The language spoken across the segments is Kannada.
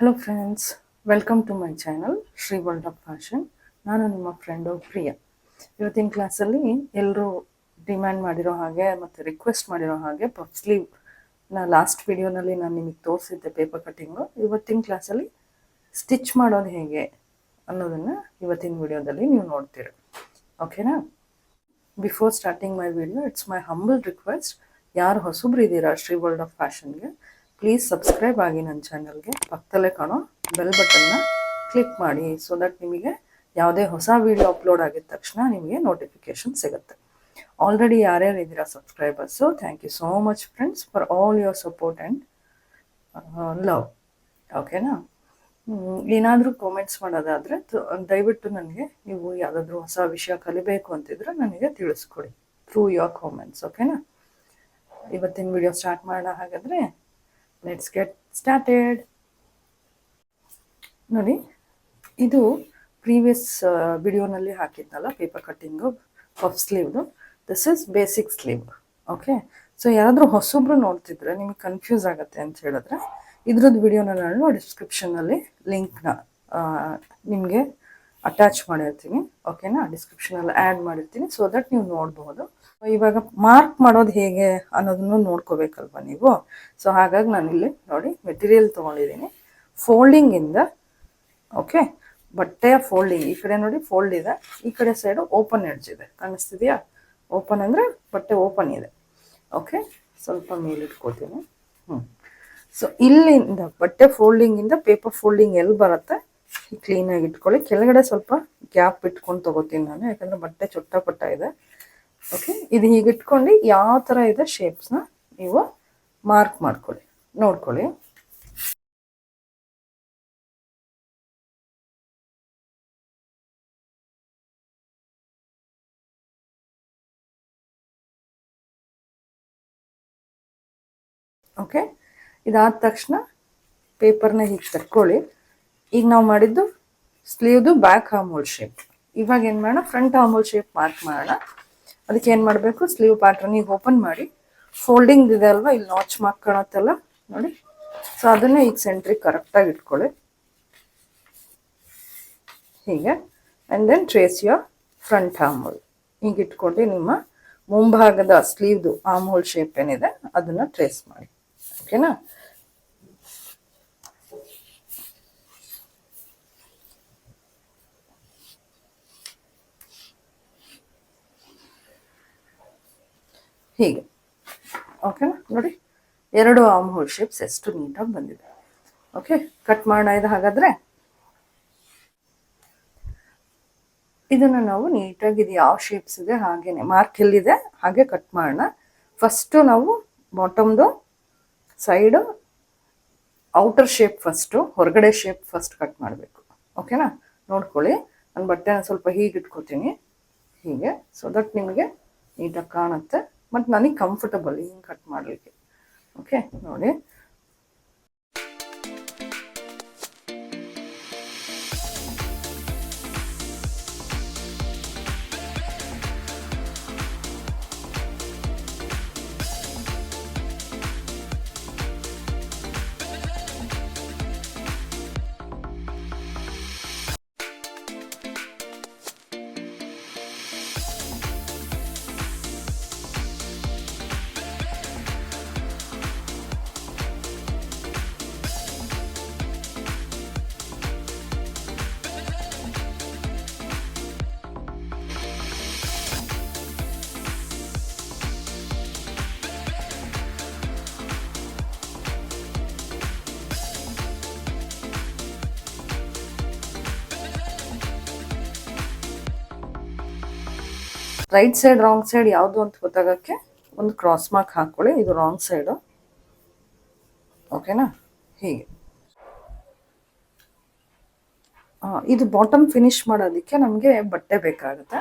Hello friends, welcome to my channel Shri world of fashion. ನಾನು ನಿಮ್ಮ ಫ್ರೆಂಡು ಪ್ರಿಯಾ. ಇವತ್ತಿನ ಕ್ಲಾಸಲ್ಲಿ ಎಲ್ಲರೂ ಡಿಮ್ಯಾಂಡ್ ಮಾಡಿರೋ ಹಾಗೆ ಮತ್ತು ರಿಕ್ವೆಸ್ಟ್ ಮಾಡಿರೋ ಹಾಗೆ ಪಫ್ ಸ್ಲೀವ್ ಲಾಸ್ಟ್ ವಿಡಿಯೋನಲ್ಲಿ ನಾನು ನಿಮಗೆ ತೋರಿಸಿದ್ದೆ ಪೇಪರ್ ಕಟ್ಟಿಂಗು. ಇವತ್ತಿನ ಕ್ಲಾಸಲ್ಲಿ ಸ್ಟಿಚ್ ಮಾಡೋದು ಹೇಗೆ ಅನ್ನೋದನ್ನು ಇವತ್ತಿನ ವಿಡಿಯೋದಲ್ಲಿ ನೀವು ನೋಡ್ತೀರಿ. ಓಕೆನಾ? Before starting my video, it's my humble request, ಯಾರು ಹೊಸಬ್ರು ಇದ್ದೀರಾ ಶ್ರೀ ವರ್ಲ್ಡ್ ಆಫ್ ಫ್ಯಾಷನ್ಗೆ, ಪ್ಲೀಸ್ ಸಬ್ಸ್ಕ್ರೈಬ್ ಆಗಿ ನನ್ನ ಚಾನಲ್ಗೆ. ಪಕ್ಕದಲ್ಲೇ ಕಾಣೋ ಬೆಲ್ ಬಟನ್ನ ಕ್ಲಿಕ್ ಮಾಡಿ, ಸೊ ದಟ್ ನಿಮಗೆ ಯಾವುದೇ ಹೊಸ ವಿಡಿಯೋ ಅಪ್ಲೋಡ್ ಆಗಿದ ತಕ್ಷಣ ನಿಮಗೆ ನೋಟಿಫಿಕೇಶನ್ ಸಿಗುತ್ತೆ. ಆಲ್ರೆಡಿ ಯಾರ್ಯಾರು ಇದ್ದೀರಾ subscribers, thank you so much friends for all your support and love. ಓಕೆನಾ? ಏನಾದರೂ ಕಾಮೆಂಟ್ಸ್ ಮಾಡೋದಾದರೆ ದಯವಿಟ್ಟು ನನಗೆ ನೀವು ಯಾವುದಾದ್ರೂ ಹೊಸ ವಿಷಯ ಕಲಿಬೇಕು ಅಂತಿದ್ರೆ ನನಗೆ ತಿಳಿಸ್ಕೊಡಿ ಥ್ರೂ ಯುವರ್ ಕಾಮೆಂಟ್ಸ್. ಓಕೆನಾ? ಇವತ್ತಿನ ವಿಡಿಯೋ ಸ್ಟಾರ್ಟ್ ಮಾಡೋಣ. ಹಾಗಾದರೆ ಲೆಟ್ಸ್ ಗೆಟ್ ಸ್ಟಾರ್ಟೆಡ್. ನೋಡಿ, ಇದು ಪ್ರೀವಿಯಸ್ ವಿಡಿಯೋನಲ್ಲಿ ಹಾಕಿದ್ನಲ್ಲ ಪೇಪರ್ ಕಟ್ಟಿಂಗು ಪಫ್ ಸ್ಲೀವ್ದು. This is basic sleeve. Okay, so ಯಾರಾದರೂ ಹೊಸೊಬ್ರು ನೋಡ್ತಿದ್ರೆ ನಿಮಗೆ ಕನ್ಫ್ಯೂಸ್ ಆಗುತ್ತೆ ಅಂತ ಹೇಳಿದ್ರೆ ಇದ್ರದ್ದು ವಿಡಿಯೋನ ನಾನು ಡಿಸ್ಕ್ರಿಪ್ಷನಲ್ಲಿ ಲಿಂಕ್ನ ನಿಮಗೆ ಅಟ್ಯಾಚ್ ಮಾಡಿರ್ತೀನಿ. ಓಕೆನಾ? ಡಿಸ್ಕ್ರಿಪ್ಷನಲ್ಲಿ ಆ್ಯಡ್ ಮಾಡಿರ್ತೀನಿ, ಸೊ ದಟ್ ನೀವು ನೋಡ್ಬೋದು. ಇವಾಗ ಮಾರ್ಕ್ ಮಾಡೋದು ಹೇಗೆ ಅನ್ನೋದನ್ನು ನೋಡ್ಕೋಬೇಕಲ್ವ ನೀವು. ಸೊ ಹಾಗಾಗಿ ನಾನಿಲ್ಲಿ ನೋಡಿ ಮೆಟೀರಿಯಲ್ ತೊಗೊಂಡಿದ್ದೀನಿ. ಫೋಲ್ಡಿಂಗಿಂದ, ಓಕೆ, ಬಟ್ಟೆಯ ಫೋಲ್ಡಿಂಗ್ ಈ ಕಡೆ ನೋಡಿ ಫೋಲ್ಡ್ ಇದೆ, ಈ ಕಡೆ ಸೈಡು ಓಪನ್ ಎಡ್ಜ್ ಇದೆ. ಕಾಣಿಸ್ತಿದೆಯಾ? ಓಪನ್ ಅಂದರೆ ಬಟ್ಟೆ ಓಪನ್ ಇದೆ. ಓಕೆ, ಸ್ವಲ್ಪ ಮೇಲಿಟ್ಕೋತೀನಿ. ಸೊ ಇಲ್ಲಿಂದ ಬಟ್ಟೆ ಫೋಲ್ಡಿಂಗಿಂದ ಪೇಪರ್ ಫೋಲ್ಡಿಂಗ್ ಎಲ್ಲಿ ಬರುತ್ತೆ ಕ್ಲೀನಾಗಿ ಇಟ್ಕೊಳ್ಳಿ. ಕೆಳಗಡೆ ಸ್ವಲ್ಪ ಗ್ಯಾಪ್ ಇಟ್ಕೊಂಡು ತೊಗೋತೀನಿ ನಾನು, ಯಾಕಂದರೆ ಬಟ್ಟೆ ಚೊಟ್ಟಪಟ್ಟ ಇದೆ. ಓಕೆ, ಇದು ಹೀಗೆ ಇಟ್ಕೊಂಡು ಯಾವ ಥರ ಇದೆ ಶೇಪ್ಸ್ನ ನೀವು ಮಾರ್ಕ್ ಮಾಡ್ಕೊಳ್ಳಿ, ನೋಡ್ಕೊಳ್ಳಿ. ಓಕೆ, ಇದಾದ ತಕ್ಷಣ ಪೇಪರ್ನ ಹೀಗೆ ತಕ್ಕೊಳ್ಳಿ. ಈಗ ನಾವು ಮಾಡಿದ್ದು ಸ್ಲೀವ್ದು ಬ್ಯಾಕ್ ಆರ್ಮ್ ಶೇಪ್. ಇವಾಗ ಏನು ಮಾಡೋಣ, ಫ್ರಂಟ್ ಆರ್ಮ್ ಶೇಪ್ ಮಾರ್ಕ್ ಮಾಡೋಣ. ಅದಕ್ಕೆ ಏನು ಮಾಡಬೇಕು, ಸ್ಲೀವ್ ಪ್ಯಾಟ್ರನ್ ಈಗ ಓಪನ್ ಮಾಡಿ, ಫೋಲ್ಡಿಂಗ್ ಇದೆ ಅಲ್ವಾ, ಇಲ್ಲಿ ನಾಚ್ ಮಾರ್ಕ್ ಕಾಣುತ್ತಲ್ಲ ನೋಡಿ. ಸೊ ಅದನ್ನೇ ಈಗ ಸೆಂಟ್ರಿಗೆ ಕರೆಕ್ಟಾಗಿ ಇಟ್ಕೊಳ್ಳಿ ಹೀಗೆ. And then trace your front armhole. ಈಗ ಇಟ್ಕೊಂಡು ನಿಮ್ಮ ಮುಂಭಾಗದ ಸ್ಲೀವ್ದು ಆರ್ಮ್ ಹೋಲ್ ಶೇಪ್ ಏನಿದೆ ಅದನ್ನು ಟ್ರೇಸ್ ಮಾಡಿ. ಓಕೆನಾ? ಹೀಗೆ. ಓಕೆನಾ? ನೋಡಿ, ಎರಡು ಆರ್ಮ್ ಹೋಲ್ ಶೇಪ್ಸ್ ಎಷ್ಟು ನೀಟಾಗಿ ಬಂದಿದೆ. ಓಕೆ, ಕಟ್ ಮಾಡೋಣ ಇದು. ಹಾಗಾದರೆ ಇದನ್ನು ನಾವು ನೀಟಾಗಿ ಇದು ಯಾವ ಶೇಪ್ಸ್ ಇದೆ ಹಾಗೇನೆ ಮಾರ್ಕ್ ಎಲ್ಲಿದೆ ಹಾಗೆ ಕಟ್ ಮಾಡೋಣ. ಫಸ್ಟು ನಾವು ಬಾಟಮ್ದು ಸೈಡು ಔಟರ್ ಶೇಪ್ ಫಸ್ಟು, ಹೊರಗಡೆ ಶೇಪ್ ಫಸ್ಟ್ ಕಟ್ ಮಾಡಬೇಕು. ಓಕೆನಾ? ನೋಡ್ಕೊಳ್ಳಿ, ನಾನು ಬಟ್ಟೆನ ಸ್ವಲ್ಪ ಹೀಗೆ ಇಟ್ಕೋತೀನಿ ಹೀಗೆ, ಸೊ ದಟ್ ನಿಮಗೆ ನೀಟಾಗಿ ಕಾಣುತ್ತೆ ಮತ್ತು ನನಗೆ ಕಂಫರ್ಟಬಲ್ ಹಿಂಗೆ ಕಟ್ ಮಾಡಲಿಕ್ಕೆ. ಓಕೆ, ನೋಡಿ. ರೈಟ್ ಸೈಡ್ ರಾಂಗ್ ಸೈಡ್ ಯಾವುದು ಅಂತ ಗೊತ್ತಾಗೋಕ್ಕೆ ಒಂದು ಕ್ರಾಸ್ ಮಾರ್ಕ್ ಹಾಕ್ಕೊಳ್ಳಿ. ಇದು ರಾಂಗ್ ಸೈಡು. ಓಕೆನಾ? ಹೀಗೆ. ಇದು ಬಾಟಮ್ ಫಿನಿಶ್ ಮಾಡೋದಕ್ಕೆ ನಮಗೆ ಬಟ್ಟೆ ಬೇಕಾಗುತ್ತೆ.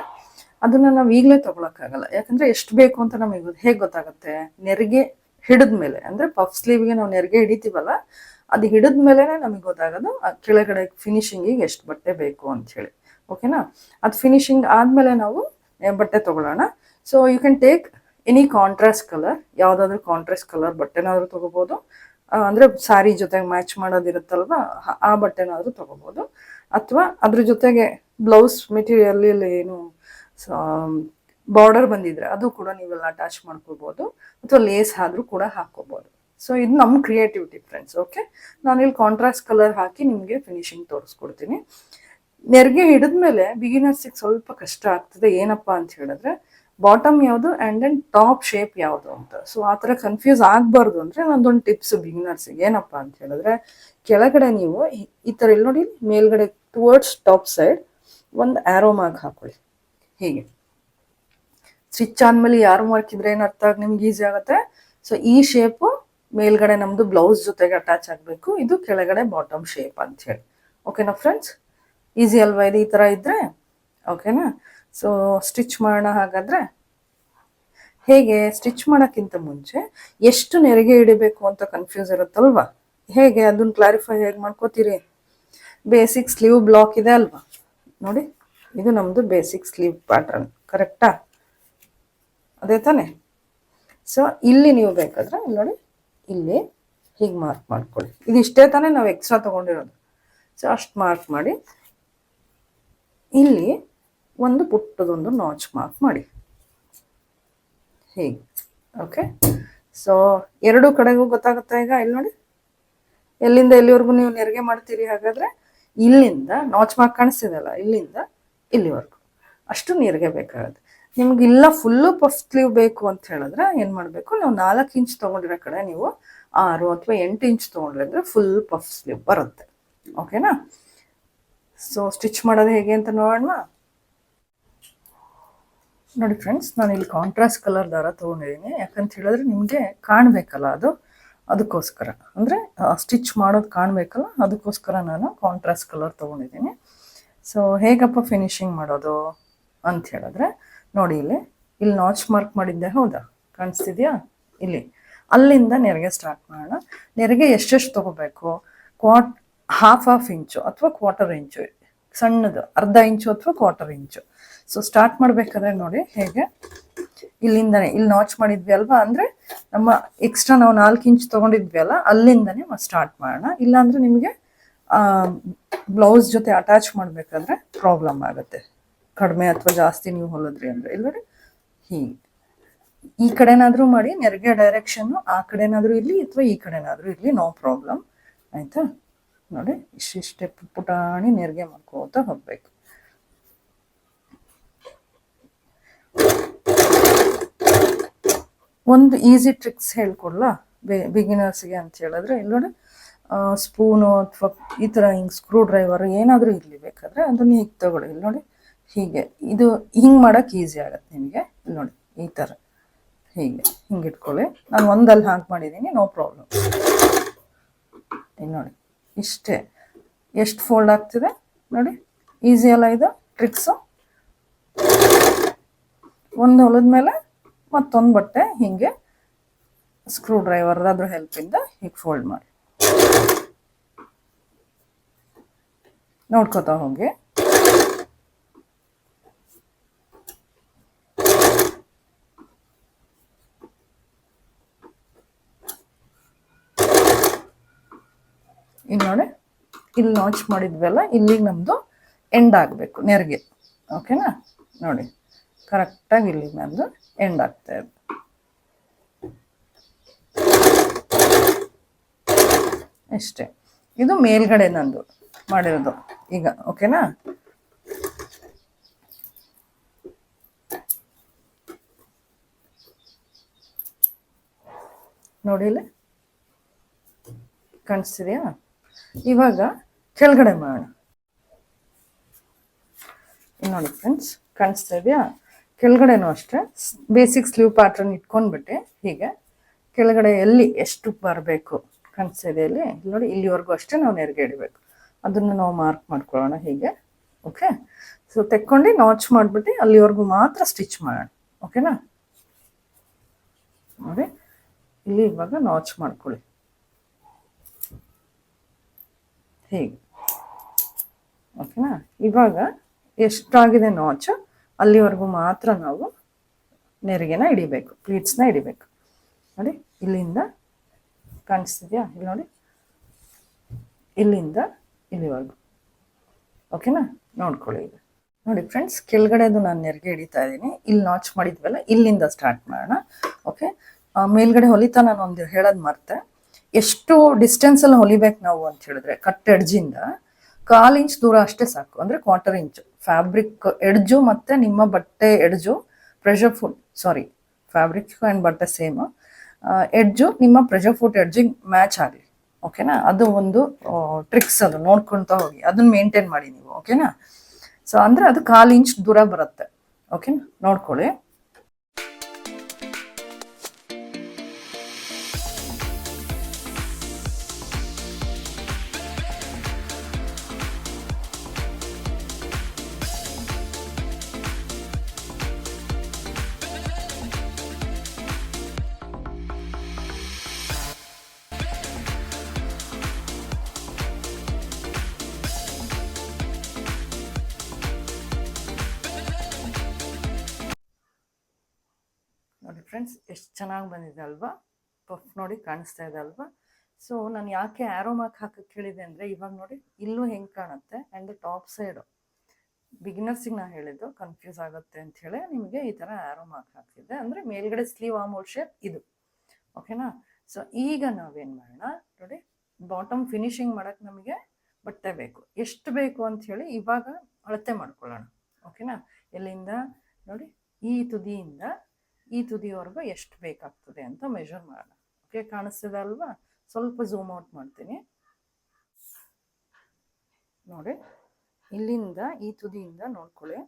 ಅದನ್ನು ನಾವು ಈಗಲೇ ತೊಗೊಳಕ್ಕಾಗಲ್ಲ, ಯಾಕಂದರೆ ಎಷ್ಟು ಬೇಕು ಅಂತ ನಮಗೆ ಹೇಗೆ ಗೊತ್ತಾಗುತ್ತೆ? ನೆರಿಗೆ ಹಿಡಿದ ಮೇಲೆ, ಅಂದರೆ ಪಫ್ ಸ್ಲೀವ್ಗೆ ನಾವು ನೆರಿಗೆ ಹಿಡಿತೀವಲ್ಲ, ಅದು ಹಿಡಿದ ಮೇಲೇ ನಮಗೆ ಗೊತ್ತಾಗೋದು ಕೆಳಗಡೆ ಫಿನಿಶಿಂಗಿಗೆ ಎಷ್ಟು ಬಟ್ಟೆ ಬೇಕು ಅಂಥೇಳಿ. ಓಕೆನಾ? ಅದು ಫಿನಿಶಿಂಗ್ ಆದಮೇಲೆ ನಾವು ಬಟ್ಟೆ ತೊಗೊಳ್ಳೋಣ. So you can take any contrast colour, ಯಾವುದಾದ್ರೂ ಕಾಂಟ್ರಾಸ್ಟ್ ಕಲರ್ ಬಟ್ಟೆನಾದರೂ ತೊಗೋಬೋದು, ಅಂದರೆ ಸ್ಯಾರಿ ಜೊತೆಗೆ ಮ್ಯಾಚ್ ಮಾಡೋದಿರುತ್ತಲ್ವ, ಆ ಬಟ್ಟೆನಾದರೂ ತೊಗೋಬೋದು. ಅಥವಾ ಅದ್ರ ಜೊತೆಗೆ ಬ್ಲೌಸ್ ಮೆಟೀರಿಯಲ್ ಏನು ಬಾರ್ಡರ್ ಬಂದಿದ್ರೆ ಅದು ಕೂಡ ನೀವೆಲ್ಲ ಅಟ್ಯಾಚ್ ಮಾಡ್ಕೋಬೋದು, ಅಥವಾ ಲೇಸ್ ಆದರೂ ಕೂಡ ಹಾಕ್ಕೋಬೋದು. ಸೊ ಇದು ನಮ್ಮ ಕ್ರಿಯೇಟಿವಿಟಿ ಫ್ರೆಂಡ್ಸ್. ಓಕೆ, ನಾನಿಲ್ಲಿ ಕಾಂಟ್ರಾಸ್ಟ್ ಕಲರ್ ಹಾಕಿ ನಿಮಗೆ ಫಿನಿಶಿಂಗ್ ತೋರಿಸ್ಕೊಡ್ತೀನಿ. ನೆರಿಗೆ ಹಿಡಿದ್ಮೇಲೆ ಬಿಗಿನರ್ಸಿಗೆ ಸ್ವಲ್ಪ ಕಷ್ಟ ಆಗ್ತದೆ. ಏನಪ್ಪ ಅಂತ ಹೇಳಿದ್ರೆ ಬಾಟಮ್ ಯಾವುದು ಆ್ಯಂಡ್ ದೆನ್ ಟಾಪ್ ಶೇಪ್ ಯಾವುದು ಅಂತ. ಸೊ ಆ ಥರ ಕನ್ಫ್ಯೂಸ್ ಆಗಬಾರ್ದು ಅಂದರೆ ನಂದೊಂದು ಟಿಪ್ಸ್ ಬಿಗಿನರ್ಸಿಗೆ. ಏನಪ್ಪ ಅಂತ ಹೇಳಿದ್ರೆ ಕೆಳಗಡೆ ನೀವು ಈ ಥರ ಇಲ್ಲಿ ನೋಡಿ, ಮೇಲ್ಗಡೆ ಟುವರ್ಡ್ಸ್ ಟಾಪ್ ಸೈಡ್ ಒಂದು ಆ್ಯರೋ ಮಾರ್ಕ್ ಹಾಕೊಳ್ಳಿ. ಹೀಗೆ ಸ್ಟಿಚ್ ಆದಮೇಲೆ ಯಾರು ಮಾರ್ಕ್ ಇದ್ರೆ ಏನು ಅರ್ಥ ಆಗಿ ನಿಮ್ಗೆ ಈಸಿ ಆಗುತ್ತೆ. ಸೊ ಈ ಶೇಪು ಮೇಲ್ಗಡೆ ನಮ್ಮದು ಬ್ಲೌಸ್ ಜೊತೆಗೆ ಅಟ್ಯಾಚ್ ಆಗಬೇಕು, ಇದು ಕೆಳಗಡೆ ಬಾಟಮ್ ಶೇಪ್ ಅಂತ ಹೇಳಿ. ಓಕೆನಾ ಫ್ರೆಂಡ್ಸ್, ಈಸಿ ಅಲ್ವಾ ಇದು? ಈ ಥರ ಇದ್ದರೆ ಓಕೆನಾ. ಸೊ ಸ್ಟಿಚ್ ಮಾಡೋಣ. ಹಾಗಾದರೆ ಹೇಗೆ ಸ್ಟಿಚ್ ಮಾಡೋಕ್ಕಿಂತ ಮುಂಚೆ ಎಷ್ಟು ನೆರಿಗೆ ಹಿಡಿಬೇಕು ಅಂತ ಕನ್ಫ್ಯೂಸ್ ಇರುತ್ತಲ್ವ, ಹೇಗೆ ಅದನ್ನು ಕ್ಲಾರಿಫೈ ಹೇಗೆ ಮಾಡ್ಕೋತೀರಿ? ಬೇಸಿಕ್ ಸ್ಲೀವ್ ಬ್ಲಾಕ್ ಇದೆ ಅಲ್ವಾ, ನೋಡಿ ಇದು ನಮ್ಮದು ಬೇಸಿಕ್ ಸ್ಲೀವ್ ಪ್ಯಾಟರ್ನ್, ಕರೆಕ್ಟಾ? ಅದೇ ತಾನೆ. ಸೊ ಇಲ್ಲಿ ನೀವು ಬೇಕಾದರೆ ಇಲ್ಲಿ ನೋಡಿ, ಇಲ್ಲಿ ಹೀಗೆ ಮಾರ್ಕ್ ಮಾಡ್ಕೊಳ್ಳಿ. ಇದು ಇಷ್ಟೇ ತಾನೇ ನಾವು ಎಕ್ಸ್ಟ್ರಾ ತೊಗೊಂಡಿರೋದು. ಸೊ ಅಷ್ಟು ಮಾರ್ಕ್ ಮಾಡಿ ಇಲ್ಲಿ ಒಂದು ಪುಟ್ಟದೊಂದು ನಾಚ್ ಮಾರ್ಕ್ ಮಾಡಿ ಹೀಗೆ. ಓಕೆ, ಸೊ ಎರಡೂ ಕಡೆಗೂ ಗೊತ್ತಾಗುತ್ತಾ ಈಗ? ಇಲ್ಲಿ ನೋಡಿ, ಎಲ್ಲಿಂದ ಎಲ್ಲಿವರೆಗೂ ನೀವು ನೆರಿಗೆ ಮಾಡ್ತೀರಿ? ಹಾಗಾದರೆ ಇಲ್ಲಿಂದ ನಾಚ್ ಮಾರ್ಕ್ ಕಾಣಿಸ್ತಿದೆಯಲ್ಲ, ಇಲ್ಲಿಂದ ಇಲ್ಲಿವರೆಗೂ ಅಷ್ಟು ನೆರಿಗೆ ಬೇಕಾಗುತ್ತೆ. ನಿಮ್ಗೆ ಇಲ್ಲ ಫುಲ್ಲು ಪಫ್ ಸ್ಲೀವ್ ಬೇಕು ಅಂತ ಹೇಳಿದ್ರೆ ಏನು ಮಾಡಬೇಕು, ನಾವು 4 ಇಂಚ್ ತೊಗೊಂಡಿರೋ ಕಡೆ ನೀವು 6 ಅಥವಾ 8 ಇಂಚ್ ತೊಗೊಂಡ್ರೆ ಫುಲ್ ಪಫ್ ಸ್ಲೀವ್ ಬರುತ್ತೆ. ಓಕೆನಾ? ಸೊ ಸ್ಟಿಚ್ ಮಾಡೋದು ಹೇಗೆ ಅಂತ ನೋಡೋಣ. ನೋಡಿ ಫ್ರೆಂಡ್ಸ್, ನಾನು ಇಲ್ಲಿ ಕಾಂಟ್ರಾಸ್ಟ್ ಕಲರ್ ದಾರ ತೊಗೊಂಡಿದ್ದೀನಿ. ಯಾಕಂತ ಹೇಳಿದ್ರೆ ನಿಮಗೆ ಕಾಣಬೇಕಲ್ಲ ಅದು, ಅದಕ್ಕೋಸ್ಕರ. ಅಂದರೆ ಸ್ಟಿಚ್ ಮಾಡೋದು ಕಾಣಬೇಕಲ್ಲ, ಅದಕ್ಕೋಸ್ಕರ ನಾನು ಕಾಂಟ್ರಾಸ್ಟ್ ಕಲರ್ ತೊಗೊಂಡಿದ್ದೀನಿ. ಸೊ ಹೇಗಪ್ಪ ಫಿನಿಶಿಂಗ್ ಮಾಡೋದು ಅಂತ ಹೇಳಿದ್ರೆ ನೋಡಿ, ಇಲ್ಲಿ ನಾಚ್ ಮಾರ್ಕ್ ಮಾಡಿದ್ದೆ, ಹೌದಾ? ಕಾಣಿಸ್ತಿದ್ಯಾ? ಇಲ್ಲಿ ಅಲ್ಲಿಂದ ನೆರಿಗೆ ಸ್ಟಾರ್ಟ್ ಮಾಡೋಣ. ನೆರಿಗೆ ಎಷ್ಟೆಷ್ಟು ತೊಗೋಬೇಕು? ಹಾಫ್ ಇಂಚು ಅಥವಾ 1/4 ಇಂಚು, ಸಣ್ಣದು 1/2 ಇಂಚು ಅಥವಾ 1/4 ಇಂಚು. ಸೊ ಸ್ಟಾರ್ಟ್ ಮಾಡಬೇಕಾದ್ರೆ ನೋಡಿ ಹೇಗೆ, ಇಲ್ಲಿಂದನೇ ಇಲ್ಲಿ ನಾಚ್ ಮಾಡಿದ್ವಿ ಅಲ್ವಾ, ಅಂದರೆ ನಮ್ಮ ಎಕ್ಸ್ಟ್ರಾ ನಾವು 4 ಇಂಚ್ ತೊಗೊಂಡಿದ್ವಿ ಅಲ್ಲ, ಅಲ್ಲಿಂದನೇ ಸ್ಟಾರ್ಟ್ ಮಾಡೋಣ. ಇಲ್ಲಾಂದರೆ ನಿಮಗೆ ಬ್ಲೌಸ್ ಜೊತೆ ಅಟ್ಯಾಚ್ ಮಾಡಬೇಕಾದ್ರೆ ಪ್ರಾಬ್ಲಮ್ ಆಗುತ್ತೆ, ಕಡಿಮೆ ಅಥವಾ ಜಾಸ್ತಿ ನೀವು ಹೊಲಿದ್ರಿ ಅಂದರೆ. ಇಲ್ಲಿ ನೋಡಿ, ಹೀಗೆ ಈ ಕಡೆನಾದರೂ ಮಾಡಿ ನೆರಿಗೆ ಡೈರೆಕ್ಷನ್ನು, ಆ ಕಡೆನಾದರೂ ಇರಲಿ ಅಥವಾ ಈ ಕಡೆನಾದರೂ ಇರಲಿ, ನೋ ಪ್ರಾಬ್ಲಮ್. ಆಯಿತಾ? ನೋಡಿ, ಇಷ್ಟಿಷ್ಟೇ ಪುಟಾಣಿ ನೆರಿಗೆ ಮಾಡ್ಕೋತಾ ಹೋಗಬೇಕು. ಒಂದು ಈಸಿ ಟ್ರಿಕ್ಸ್ ಹೇಳ್ಕೊಡ್ಲಾ ಬಿಗಿನರ್ಸ್ಗೆ ಅಂತ ಹೇಳಿದ್ರೆ, ಇಲ್ಲಿ ನೋಡಿ, ಸ್ಪೂನು ಅಥವಾ ಈ ಥರ ಹಿಂಗೆ ಸ್ಕ್ರೂ ಡ್ರೈವರು ಏನಾದರೂ ಇರಲಿ, ಬೇಕಾದರೆ ಅದನ್ನು ಹೀಗೆ ತಗೊಳ್ಳಿ. ಇಲ್ಲಿ ನೋಡಿ, ಹೀಗೆ ಇದು ಹಿಂಗೆ ಮಾಡೋಕ್ಕೆ ಈಸಿ ಆಗುತ್ತೆ ನಿಮಗೆ. ಇಲ್ಲಿ ನೋಡಿ, ಈ ಥರ ಹಿಂಗೆ ಇಟ್ಕೊಳ್ಳಿ. ನಾನು ಒಂದಲ್ಲಿ ಹಾಕಿ ಮಾಡಿದ್ದೀನಿ, ನೋ ಪ್ರಾಬ್ಲಮ್. ಇಲ್ಲಿ ನೋಡಿ, ಇಷ್ಟೇ. ಎಷ್ಟು ಫೋಲ್ಡ್ ಆಗ್ತಿದೆ ನೋಡಿ, ಈಸಿ ಅಲ್ಲ ಇದು ಟ್ರಿಕ್ಸು? ಒಂದು ಹೊಲಿದ್ಮೇಲೆ ಮತ್ತೊಂದು ಬಟ್ಟೆ ಹೀಗೆ ಸ್ಕ್ರೂ ಡ್ರೈವರ್ದಾದ್ರೂ ಹೆಲ್ಪಿಂದ ಹೀಗೆ ಫೋಲ್ಡ್ ಮಾಡಿ ನೋಡ್ಕೋತಾ ಹೋಗಿ. ಇಲ್ಲಿ ನೋಡಿ, ಇಲ್ಲಿ ನಾಚ್ ಮಾಡಿದ್ವಲ್ಲ, ಇಲ್ಲಿಗೆ ನಮ್ಮದು ಎಂಡ್ ಆಗಬೇಕು ನೆರಿಗೆ. ಓಕೆನಾ? ನೋಡಿ, ಕರೆಕ್ಟಾಗಿ ಇಲ್ಲಿಗೆ ನಮ್ಮದು ಎಂಡ್ ಆಗ್ತಾ ಇದೆ. ಅಷ್ಟೇ. ಇದು ಮೇಲ್ಗಡೆ ನಂದು ಮಾಡಿರೋದು ಈಗ. ಓಕೆನಾ? ನೋಡಿ, ಇಲ್ಲಿ ಕಾಣಿಸ್ತಿದೆಯಾ? ಇವಾಗ ಕೆಳಗಡೆ ಮಾಡೋಣ. ನೋಡಿ ಫ್ರೆಂಡ್ಸ್, ಕಾಣಿಸ್ತಾ ಇದೆಯಾ? ಕೆಳಗಡೆನೂ ಅಷ್ಟೇ ಬೇಸಿಕ್ ಸ್ಲೀವ್ ಪ್ಯಾಟ್ರನ್ ಇಟ್ಕೊಂಡ್ಬಿಟ್ಟು ಹೀಗೆ ಕೆಳಗಡೆ ಎಲ್ಲಿ ಎಷ್ಟು ಬರಬೇಕು ಕಾಣಿಸ್ತಾ ಇದೆ ಇಲ್ಲಿ ನೋಡಿ, ಇಲ್ಲಿವರೆಗೂ ಅಷ್ಟೇ ನಾವು ನೆರಿಗೆ ಹಿಡಿಬೇಕು. ಅದನ್ನು ನಾವು ಮಾರ್ಕ್ ಮಾಡ್ಕೊಳ್ಳೋಣ ಹೀಗೆ. ಓಕೆ, ಸೊ ತೆಕ್ಕೊಂಡು ನಾಚ್ ಮಾಡಿಬಿಟ್ಟು ಅಲ್ಲಿವರೆಗೂ ಮಾತ್ರ ಸ್ಟಿಚ್ ಮಾಡೋಣ. ಓಕೆನಾ? ನೋಡಿ, ಇಲ್ಲಿ ಇವಾಗ ನಾಚ್ ಮಾಡ್ಕೊಳ್ಳಿ ಹೀಗೆ. ಓಕೆನಾ? ಇವಾಗ ಎಷ್ಟಾಗಿದೆ ನಾಚ್ ಅಲ್ಲಿವರೆಗೂ ಮಾತ್ರ ನಾವು ನೆರಿಗೆನ ಹಿಡಿಬೇಕು, ಪ್ಲೀಟ್ಸ್ನ ಹಿಡಿಬೇಕು. ನೋಡಿ, ಇಲ್ಲಿಂದ ಕಾಣಿಸ್ತಿದ್ಯಾ? ಇಲ್ಲಿ ನೋಡಿ, ಇಲ್ಲಿಂದ ಇಲ್ಲಿವರೆಗೂ. ಓಕೆನಾ? ನೋಡ್ಕೊಳ್ಳಿ ಈಗ. ನೋಡಿ ಫ್ರೆಂಡ್ಸ್, ಕೆಳಗಡೆದು ನಾನು ನೆರಿಗೆ ಹಿಡಿತಾ ಇದ್ದೀನಿ. ಇಲ್ಲಿ ನಾಚ್ ಮಾಡಿದ್ವಲ್ಲ, ಇಲ್ಲಿಂದ ಸ್ಟಾರ್ಟ್ ಮಾಡೋಣ. ಓಕೆ, ಮೇಲ್ಗಡೆ ಹೊಲಿತಾ ನಾನು ಒಂದು ಹೇಳೋದು ಮರ್ತೆ. ಎಷ್ಟು ಡಿಸ್ಟೆನ್ಸಲ್ಲಿ ಹೊಲಿಬೇಕು ನಾವು ಅಂತ ಹೇಳಿದ್ರೆ, ಕಟ್ ಎಡ್ಜಿಂದ 1/4 ಇಂಚ್ ದೂರ ಅಷ್ಟೇ ಸಾಕು. ಅಂದರೆ 1/4 ಇಂಚು ಫ್ಯಾಬ್ರಿಕ್ ಎಡ್ಜು ಮತ್ತು ನಿಮ್ಮ ಬಟ್ಟೆ edge pressure foot, sorry fabric and ಬಟ್ಟೆ ಸೇಮ್, ಎಡ್ಜು ನಿಮ್ಮ ಪ್ರೆಷರ್ ಫುಟ್ ಎಡ್ಜಿಗೆ ಮ್ಯಾಚ್ ಆಗಲಿ. ಓಕೆನಾ? ಅದು ಒಂದು ಟ್ರಿಕ್ಸ್, ಅದು ನೋಡ್ಕೊಳ್ತಾ ಹೋಗಿ, ಅದನ್ನ ಮೇಂಟೈನ್ ಮಾಡಿ ನೀವು. ಓಕೆನಾ? ಸೊ ಅಂದರೆ ಅದು 1/4 ಇಂಚ್ ದೂರ ಬರುತ್ತೆ. ಓಕೆನಾ? ನೋಡ್ಕೊಳ್ಳಿ. ನೋಡಿ ಫ್ರೆಂಡ್ಸ್, ಎಷ್ಟು ಚೆನ್ನಾಗಿ ಬಂದಿದೆ ಅಲ್ವಾ? ಪಫ್ ನೋಡಿ ಕಾಣಿಸ್ತಾ ಇದೆ ಅಲ್ವಾ? ಸೊ ನಾನು ಯಾಕೆ ಆ್ಯರೋ ಮಾರ್ಕ್ ಹಾಕಕ್ಕೆ ಹೇಳಿದೆ ಅಂದರೆ, ಇವಾಗ ನೋಡಿ ಇಲ್ಲೂ ಹೆಂಗೆ ಕಾಣುತ್ತೆ, ಆ್ಯಂಡ್ ಟಾಪ್ ಸೈಡು ಬಿಗಿನರ್ಸಿಗೆ ನಾನು ಹೇಳಿದ್ದು ಕನ್ಫ್ಯೂಸ್ ಆಗುತ್ತೆ ಅಂತ ಹೇಳಿ ನಿಮಗೆ ಈ ಥರ ಆ್ಯರೋ ಮಾರ್ಕ್ ಹಾಕ್ತಿದ್ದೆ. ಅಂದರೆ ಮೇಲ್ಗಡೆ ಸ್ಲೀವ್ ಆರ್ಮ್ ಶೇಪ್ ಇದು. ಓಕೆನಾ? ಸೊ ಈಗ ನಾವೇನು ಮಾಡೋಣ ನೋಡಿ, ಬಾಟಮ್ ಫಿನಿಶಿಂಗ್ ಮಾಡೋಕ್ಕೆ ನಮಗೆ ಬಟ್ಟೆ ಬೇಕು. ಎಷ್ಟು ಬೇಕು ಅಂತ ಹೇಳಿ ಇವಾಗ ಅಳತೆ ಮಾಡ್ಕೊಳ್ಳೋಣ. ಓಕೆನಾ? ಎಲ್ಲಿಂದ ನೋಡಿ, ಈ ತುದಿಯಿಂದ ಈ ತುದಿವರೆಗೂ ಎಷ್ಟು ಬೇಕಾಗ್ತದೆ ಅಂತ ಮೆಷರ್ ಮಾಡೋಣ. ಓಕೆ, ಕಾಣಿಸ್ತಿದೆ ಅಲ್ವಾ? ಸ್ವಲ್ಪ ಝೂಮ್ ಔಟ್ ಮಾಡ್ತೀನಿ ನೋಡಿ. ಇಲ್ಲಿಂದ ಈ ತುದಿಯಿಂದ ನೋಡ್ಕೊಳ್ಳಿ.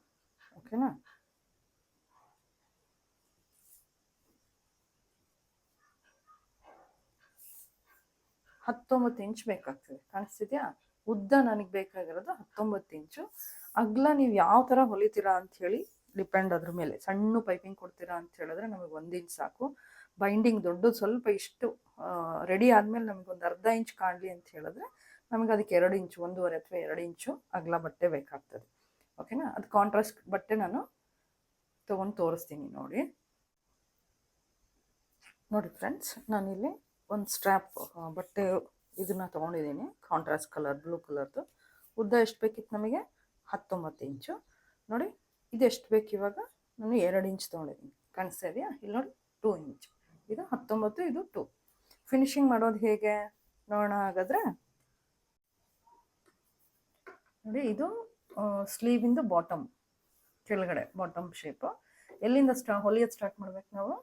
ಓಕೆನಾ? ಹತ್ತೊಂಬತ್ತು ಇಂಚ್ ಬೇಕಾಗ್ತದೆ. ಕಾಣಿಸ್ತಿದ್ಯಾ? ಉದ್ದ ನನಗೆ ಬೇಕಾಗಿರೋದು 19 ಇಂಚು. ಅಗಲ ನೀವು ಯಾವ ಥರ ಹೊಲಿತೀರಾ ಅಂಥೇಳಿ ಡಿಪೆಂಡ್ ಅದ್ರ ಮೇಲೆ. ಸಣ್ಣ ಪೈಪಿಂಗ್ ಕೊಡ್ತೀರಾ ಅಂತ ಹೇಳಿದ್ರೆ ನಮಗೆ 1 ಇಂಚ್ ಸಾಕು. ಬೈಂಡಿಂಗ್ ದೊಡ್ಡದು ಸ್ವಲ್ಪ ಇಷ್ಟು ರೆಡಿ ಆದಮೇಲೆ ನಮಗೊಂದು ಅರ್ಧ ಇಂಚ್ ಕಾಣಲಿ ಅಂತ ಹೇಳಿದ್ರೆ ನಮಗೆ ಅದಕ್ಕೆ 2 ಇಂಚು, 1.5 ಅಥವಾ 2 ಇಂಚು ಅಗಲ ಬಟ್ಟೆ ಬೇಕಾಗ್ತದೆ. ಓಕೆನಾ? ಅದು ಕಾಂಟ್ರಾಸ್ಟ್ ಬಟ್ಟೆ ನಾನು ತೊಗೊಂಡು ತೋರಿಸ್ತೀನಿ ನೋಡಿ. ನೋಡಿ ಫ್ರೆಂಡ್ಸ್, ನಾನಿಲ್ಲಿ ಒಂದು ಸ್ಟ್ರ್ಯಾಪ್ ಬಟ್ಟೆ ಇದನ್ನು ತೊಗೊಂಡಿದ್ದೀನಿ, ಕಾಂಟ್ರಾಸ್ಟ್ ಕಲರ್ ಬ್ಲೂ ಕಲರ್ದು. ಉದ್ದ ಎಷ್ಟು ಬೇಕಿತ್ತು ನಮಗೆ? 19 ಇಂಚು. ನೋಡಿ ಇದೆಷ್ಟು ಬೇಕು ಇವಾಗ? ನಾನು 2 ಇಂಚ್ ತೊಗೊಂಡಿದ್ದೀನಿ. ಕಾಣಿಸ್ತಾ ಇದೆಯಾ? ಇಲ್ಲಿ ನೋಡಿ 2 ಇಂಚ್. ಇದು 19, ಇದು 2. ಫಿನಿಶಿಂಗ್ ಮಾಡೋದು ಹೇಗೆ ನೋಡೋಣ ಹಾಗಾದರೆ. ನೋಡಿ, ಇದು ಸ್ಲೀವಿಂದು ಬಾಟಮ್, ಕೆಳಗಡೆ ಬಾಟಮ್ ಶೇಪು. ಎಲ್ಲಿಂದ ಹೊಲಿಯೋದು ಸ್ಟಾರ್ಟ್ ಮಾಡ್ಬೇಕು ನಾವು?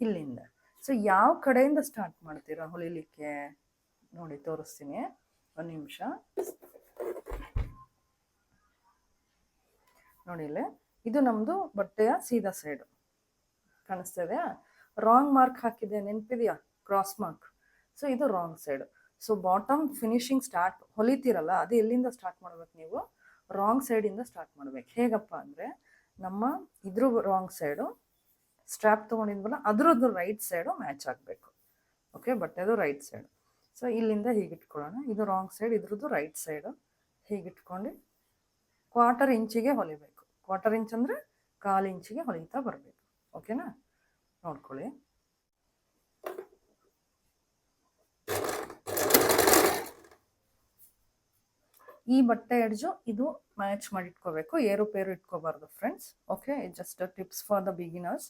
ಇಲ್ಲಿಂದ. ಸೊ ಯಾವ ಕಡೆಯಿಂದ ಸ್ಟಾರ್ಟ್ ಮಾಡ್ತೀರಾ ಹೊಲಿಲಿಕ್ಕೆ ನೋಡಿ ತೋರಿಸ್ತೀನಿ, ಒಂದು ನಿಮಿಷ ನೋಡಿ. ಇಲ್ಲೇ ಇದು ನಮ್ಮದು ಬಟ್ಟೆಯ ಸೀದಾ ಸೈಡು ಕಾಣಿಸ್ತಾ ಇದೆಯಾ? ರಾಂಗ್ ಮಾರ್ಕ್ ಹಾಕಿದೆ, ನೆನಪಿದೆಯಾ? Cross mark. ಸೊ ಇದು wrong side. So bottom finishing start ಹೊಲಿತೀರಲ್ಲ, ಅದು ಎಲ್ಲಿಂದ ಸ್ಟಾರ್ಟ್ ಮಾಡ್ಬೇಕು ನೀವು? ರಾಂಗ್ ಸೈಡಿಂದ ಸ್ಟಾರ್ಟ್ ಮಾಡ್ಬೇಕು. ಹೇಗಪ್ಪ ಅಂದರೆ, ನಮ್ಮ ಇದ್ರ ರಾಂಗ್ ಸೈಡು ಸ್ಟ್ರ್ಯಾಪ್ ತೊಗೊಂಡಿದ್ವಲ್ಲ ಅದ್ರದ್ದು ರೈಟ್ ಸೈಡು ಮ್ಯಾಚ್ ಆಗಬೇಕು. ಓಕೆ, ಬಟ್ಟೆದು ರೈಟ್ ಸೈಡು. ಸೊ ಇಲ್ಲಿಂದ ಹೀಗಿಟ್ಕೊಳ್ಳೋಣ. ಇದು ರಾಂಗ್ ಸೈಡ್, ಇದ್ರದ್ದು ರೈಟ್ ಸೈಡು. ಹೀಗಿಟ್ಕೊಂಡು 1/4 ಇಂಚಿಗೆ ಹೊಲಿಬೇಕು. 1/4 ಇಂಚ್ ಅಂದರೆ 1/4 ಇಂಚಿಗೆ ಹೊಲಿತಾ ಬರಬೇಕು. ಓಕೆನಾ? ನೋಡ್ಕೊಳ್ಳಿ. ಈ ಬಟ್ಟೆ ಎಡ್ಜು ಇದು ಮ್ಯಾಚ್ ಮಾಡಿ ಇಟ್ಕೋಬೇಕು, ಏರುಪೇರು ಇಟ್ಕೋಬಾರ್ದು friends. Okay, just tips for the beginners.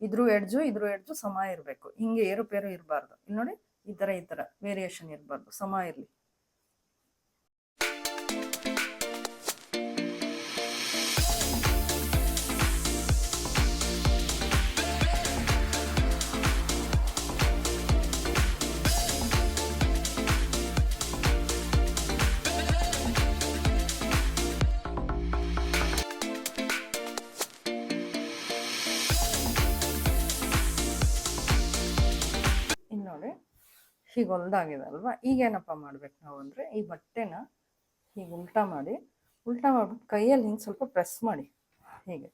ಇದ್ರ ಎಡ್ಜು ಸಮ ಇರಬೇಕು. ಹಿಂಗೆ ಏರುಪೇರು ಇರಬಾರ್ದು. ಇಲ್ಲಿ ನೋಡಿ, ಈ ಥರ ವೇರಿಯೇಷನ್ ಇರಬಾರ್ದು, ಸಮ ಇರಲಿ. ಹೀಗೆ ಹೊಲ್ದಾಗಿದೆ ಅಲ್ವಾ? ಈಗೇನಪ್ಪ ಮಾಡ್ಬೇಕು ನಾವು ಅಂದರೆ, ಈ ಬಟ್ಟೆನ ಹೀಗೆ ಉಲ್ಟಾ ಮಾಡಿಬಿಟ್ಟು ಕೈಯಲ್ಲಿ ಹಿಂಗೆ ಸ್ವಲ್ಪ ಪ್ರೆಸ್ ಮಾಡಿ, ಹೀಗೆ.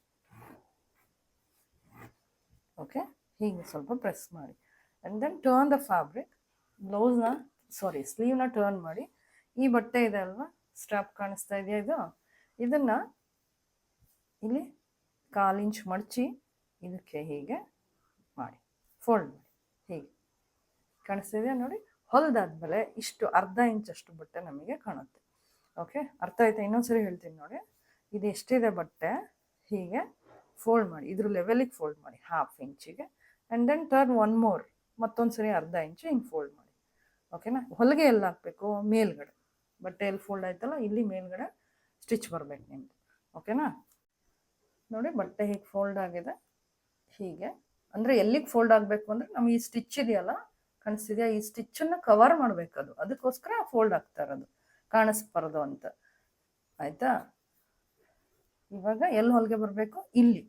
ಓಕೆ, ಹೀಗೆ ಸ್ವಲ್ಪ ಪ್ರೆಸ್ ಮಾಡಿ. And then turn the fabric. ಸ್ಲೀವ್ನ ಟರ್ನ್ ಮಾಡಿ. ಈ ಬಟ್ಟೆ ಇದೆ ಅಲ್ವಾ, ಸ್ಟ್ರಾಪ್ ಕಾಣಿಸ್ತಾ ಇದೆಯಾ? ಇದನ್ನು ಇಲ್ಲಿ 1/4 ಇಂಚ್ ಮಡಚಿ ಇದಕ್ಕೆ ಹೀಗೆ ಮಾಡಿ, ಫೋಲ್ಡ್ ಮಾಡಿ, ಹೀಗೆ ಕಾಣಿಸ್ತಿದೆಯಾ ನೋಡಿ. ಹೊಲ್ದಾದ್ಮೇಲೆ ಇಷ್ಟು ಅರ್ಧ ಇಂಚಷ್ಟು ಬಟ್ಟೆ ನಮಗೆ ಕಾಣುತ್ತೆ. ಓಕೆ, ಅರ್ಥ ಆಯ್ತಾ? ಇನ್ನೊಂದ್ಸರಿ ಹೇಳ್ತೀನಿ ನೋಡಿ. ಇದು ಎಷ್ಟಿದೆ ಬಟ್ಟೆ ಹೀಗೆ ಫೋಲ್ಡ್ ಮಾಡಿ, ಇದ್ರ ಲೆವೆಲಿಗೆ ಫೋಲ್ಡ್ ಮಾಡಿ ಹಾಫ್ ಇಂಚಿಗೆ, and then turn one more, ಮತ್ತೊಂದು ಸರಿ ಅರ್ಧ ಇಂಚು ಹಿಂಗೆ ಫೋಲ್ಡ್ ಮಾಡಿ. ಓಕೆನಾ? ಹೊಲಿಗೆ ಎಲ್ಲ ಹಾಕಬೇಕು, ಮೇಲ್ಗಡೆ ಬಟ್ಟೆ ಎಲ್ಲಿ ಫೋಲ್ಡ್ ಆಯ್ತಲ್ಲ ಇಲ್ಲಿ ಮೇಲ್ಗಡೆ ಸ್ಟಿಚ್ ಬರಬೇಕು ನಿಮ್ಮದು. ಓಕೆನಾ? ನೋಡಿ ಬಟ್ಟೆ ಹೀಗೆ ಫೋಲ್ಡ್ ಆಗಿದೆ, ಹೀಗೆ ಅಂದರೆ ಎಲ್ಲಿಗೆ ಫೋಲ್ಡ್ ಆಗಬೇಕು ಅಂದರೆ ನಮ್ಗೆ ಈ ಸ್ಟಿಚ್ ಇದೆಯಲ್ಲ ಕಾಣಿಸ್ತಿದೆಯಾ, ಈ ಸ್ಟಿಚ್ಚನ್ನು ಕವರ್ ಮಾಡಬೇಕು, ಅದಕ್ಕೋಸ್ಕರ ಫೋಲ್ಡ್ ಆಗ್ತಾ ಇರೋದು, ಕಾಣಿಸ್ಬಾರ್ದು ಅಂತ. ಆಯಿತಾ? ಇವಾಗ ಎಲ್ಲಿ ಹೊಲಿಗೆ ಬರಬೇಕು? ಇಲ್ಲಿ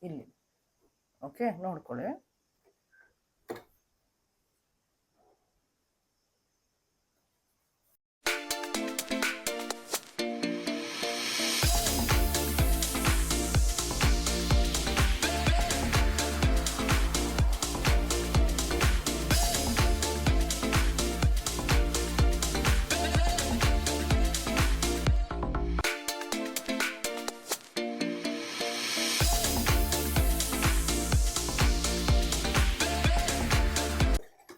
ಇಲ್ಲಿ. ಓಕೆ, ನೋಡ್ಕೊಳ್ಳಿ.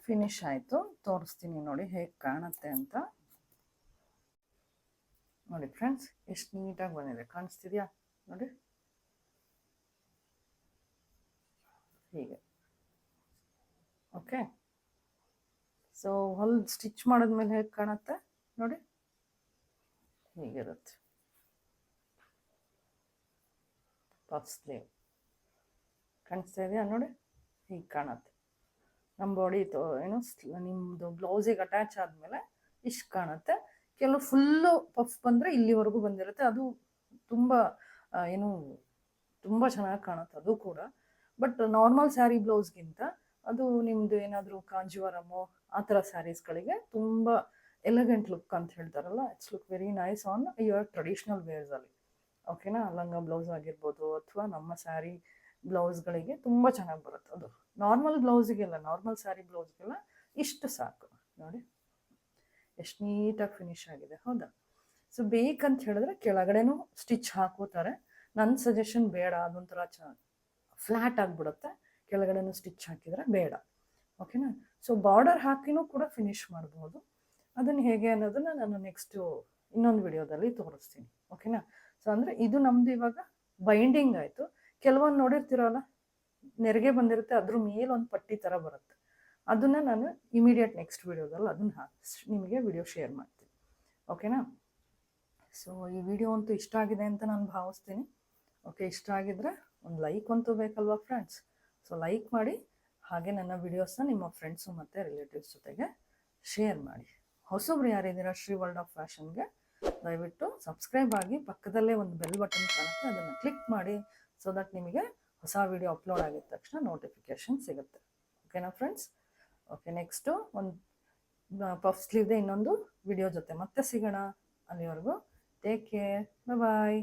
ಫಿನಿಶ್ ಆಯಿತು, ತೋರಿಸ್ತೀನಿ ನೋಡಿ ಹೇಗೆ ಕಾಣುತ್ತೆ ಅಂತ. ನೋಡಿ ಫ್ರೆಂಡ್ಸ್, ಎಷ್ಟು ನೀಟಾಗಿ ಬಂದಿದೆ, ಕಾಣಿಸ್ತಿದೆಯಾ ನೋಡಿ, ಹೀಗೆ. ಓಕೆ, ಸೊ ಸ್ಟಿಚ್ ಮಾಡಿದ್ಮೇಲೆ ಹೇಗೆ ಕಾಣುತ್ತೆ ನೋಡಿ, ಹೀಗಿರುತ್ತೆ ಪಫ್ ಸ್ಲೀವ್. ಕಾಣಿಸ್ತಾ ಇದೆಯಾ ನೋಡಿ, ಹೀಗೆ ಕಾಣುತ್ತೆ. ನಮ್ಮ ಬಾಡಿ ಏನು ನಿಮ್ಮದು ಬ್ಲೌಸಿಗೆ ಅಟ್ಯಾಚ್ ಆದಮೇಲೆ ಇಷ್ಟು ಕಾಣುತ್ತೆ. ಕೆಲವು ಫುಲ್ಲು ಪಫ್ ಬಂದರೆ ಇಲ್ಲಿವರೆಗೂ ಬಂದಿರುತ್ತೆ, ಅದು ತುಂಬ ಏನು ತುಂಬ ಚೆನ್ನಾಗಿ ಕಾಣುತ್ತೆ ಅದು ಕೂಡ. ಬಟ್ ನಾರ್ಮಲ್ ಸ್ಯಾರಿ ಬ್ಲೌಸ್ಗಿಂತ ಅದು ನಿಮ್ಮದು ಏನಾದರೂ ಕಾಂಜೀವರಮು ಆ ಥರ ಸ್ಯಾರೀಸ್ಗಳಿಗೆ ತುಂಬ ಎಲಿಗೆಂಟ್ ಲುಕ್ ಅಂತ ಹೇಳ್ತಾರಲ್ಲ, it's look very nice on your traditional ವೇರ್ಸಲ್ಲಿ. ಓಕೆನಾ? ಲಂಗ ಬ್ಲೌಸ್ ಆಗಿರ್ಬೋದು ಅಥವಾ ನಮ್ಮ ಸ್ಯಾರಿ ಬ್ಲೌಸ್ಗಳಿಗೆ ತುಂಬ ಚೆನ್ನಾಗಿ ಬರುತ್ತೆ ಅದು. ನಾರ್ಮಲ್ ಬ್ಲೌಸಿಗೆಲ್ಲ, ನಾರ್ಮಲ್ ಸ್ಯಾರಿ ಬ್ಲೌಸ್ಗೆಲ್ಲ ಇಷ್ಟು ಸಾಕು. ನೋಡಿ ಎಷ್ಟು ನೀಟಾಗಿ ಫಿನಿಶ್ ಆಗಿದೆ, ಹೌದಾ? ಸೊ ಬೇಕಂತ ಹೇಳಿದ್ರೆ ಕೆಳಗಡೆನೂ ಸ್ಟಿಚ್ ಹಾಕೋತಾರೆ. ನನ್ನ ಸಜೆಷನ್ ಬೇಡ, ಅದೊಂಥರ ಫ್ಲ್ಯಾಟ್ ಆಗಿಬಿಡುತ್ತೆ, ಕೆಳಗಡೆನೂ ಸ್ಟಿಚ್ ಹಾಕಿದರೆ ಬೇಡ. ಓಕೆನಾ? ಸೊ ಬಾರ್ಡರ್ ಹಾಕಿನೂ ಕೂಡ ಫಿನಿಶ್ ಮಾಡ್ಬೋದು. ಅದನ್ನು ಹೇಗೆ ಅನ್ನೋದನ್ನು ನಾನು ನೆಕ್ಸ್ಟು ಇನ್ನೊಂದು ವಿಡಿಯೋದಲ್ಲಿ ತೋರಿಸ್ತೀನಿ. ಓಕೆನಾ? ಸೊ ಅಂದರೆ ಇದು ನಮ್ಮದು ಇವಾಗ ಬೈಂಡಿಂಗ್ ಆಯಿತು. ಕೆಲವೊಂದು ನೋಡಿರ್ತೀರಲ್ಲ, ನೆರಿಗೆ ಬಂದಿರುತ್ತೆ, ಅದ್ರ ಮೇಲೆ ಒಂದು ಪಟ್ಟಿ ಥರ ಬರುತ್ತೆ, ಅದನ್ನು ನಾನು ಇಮಿಡಿಯೇಟ್ ನೆಕ್ಸ್ಟ್ ವಿಡಿಯೋದಲ್ಲಿ ಅದನ್ನು ನಿಮಗೆ ವಿಡಿಯೋ ಶೇರ್ ಮಾಡ್ತೀನಿ. ಓಕೆನಾ? ಸೊ ಈ ವಿಡಿಯೋ ಅಂತೂ ಇಷ್ಟ ಆಗಿದೆ ಅಂತ ನಾನು ಭಾವಿಸ್ತೀನಿ. ಓಕೆ, ಇಷ್ಟ ಆಗಿದ್ರೆ ಒಂದು ಲೈಕ್ ಅಂತೂ ಬೇಕಲ್ವಾ ಫ್ರೆಂಡ್ಸ್? ಸೊ ಲೈಕ್ ಮಾಡಿ, ಹಾಗೆ ನನ್ನ ವಿಡಿಯೋಸ್ನ ನಿಮ್ಮ ಫ್ರೆಂಡ್ಸು ಮತ್ತು ರಿಲೇಟಿವ್ಸ್ ಜೊತೆಗೆ ಶೇರ್ ಮಾಡಿ. ಹೊಸಬ್ರು ಯಾರಿದ್ದೀರಾ ಶ್ರೀ ವರ್ಲ್ಡ್ ಆಫ್ ಫ್ಯಾಷನ್ಗೆ, ದಯವಿಟ್ಟು ಸಬ್ಸ್ಕ್ರೈಬ್ ಆಗಿ, ಪಕ್ಕದಲ್ಲೇ ಒಂದು ಬೆಲ್ ಬಟನ್ ಕಾಣುತ್ತೆ, ಅದನ್ನು ಕ್ಲಿಕ್ ಮಾಡಿ, ಸೊ ದಟ್ ನಿಮಗೆ ಹೊಸ ವಿಡಿಯೋ ಅಪ್ಲೋಡ್ ಆಗಿದ ತಕ್ಷಣ ನೋಟಿಫಿಕೇಷನ್ ಸಿಗುತ್ತೆ. ಓಕೆನಾ ಫ್ರೆಂಡ್ಸ್? ಓಕೆ, ನೆಕ್ಸ್ಟು ಒಂದು ಪಫ್ ಸ್ಲೀವ್ದೆ ಇನ್ನೊಂದು ವಿಡಿಯೋ ಜೊತೆ ಮತ್ತೆ ಸಿಗೋಣ. ಅಲ್ಲಿವರೆಗೂ ಟೇಕ್ ಕೇರ್, ಬಾಯ್.